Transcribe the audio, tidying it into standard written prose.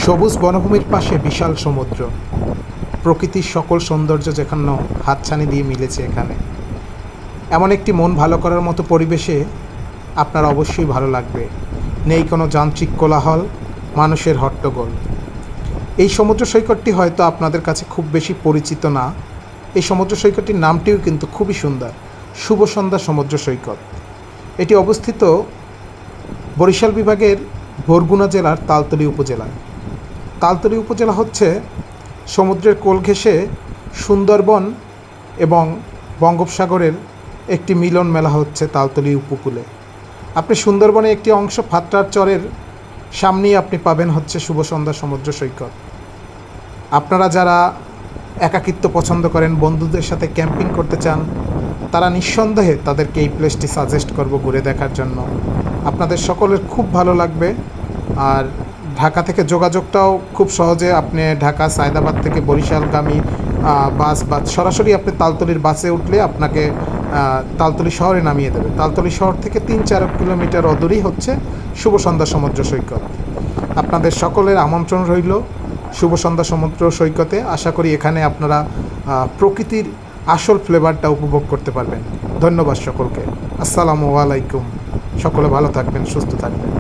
সবুজ বনভূমির পাশে বিশাল সমুদ্র, প্রকৃতির সকল সৌন্দর্য যেখানে হাতছানি দিয়ে মিলেছে এখানে। এমন একটি মন ভালো করার মতো পরিবেশে আপনার অবশ্যই ভালো লাগবে। নেই কোনো যান্ত্রিক কোলাহল, মানুষের হট্টগোল। এই সমুদ্র সৈকতটি হয়তো আপনাদের কাছে খুব বেশি পরিচিত না। এই সমুদ্র সৈকতটির নামটিও কিন্তু খুবই সুন্দর, শুভ সন্ধ্যা সমুদ্র সৈকত। এটি অবস্থিত বরিশাল বিভাগের বরগুনা জেলার তালতলী উপজেলায়। তালতলী উপজেলা হচ্ছে সমুদ্রের কোল ঘেঁষে সুন্দরবন এবং বঙ্গোপসাগরের একটি মিলন মেলা হচ্ছে তালতলী উপকূলে। আপনি সুন্দরবনে একটি অংশ ফাত্রার চরের সামনেই আপনি পাবেন হচ্ছে শুভ সন্ধ্যা সমুদ্র সৈকত। আপনারা যারা একাকিত্ব পছন্দ করেন, বন্ধুদের সাথে ক্যাম্পিং করতে চান, তারা নিঃসন্দেহে তাদেরকে এই প্লেসটি সাজেস্ট করব ঘুরে দেখার জন্য। আপনাদের সকলের খুব ভালো লাগবে। আর ঢাকা থেকে যোগাযোগটাও খুব সহজে, আপনি ঢাকা সায়দাবাদ থেকে বরিশালগামী বাস বা সরাসরি আপনি তালতলীর বাসে উঠলে আপনাকে তালতলী শহরে নামিয়ে দেবে। তালতলী শহর থেকে 3-4 কিলোমিটার অদূরেই হচ্ছে শুভ সন্ধ্যা সমুদ্র সৈকত। আপনাদের সকলের আমন্ত্রণ রইল শুভ সন্ধ্যা সমুদ্র সৈকতে। আশা করি এখানে আপনারা প্রকৃতির আসল ফ্লেভারটা উপভোগ করতে পারবেন। ধন্যবাদ সকলকে। আসসালামু আলাইকুম। সকলে ভালো থাকবেন, সুস্থ থাকবেন।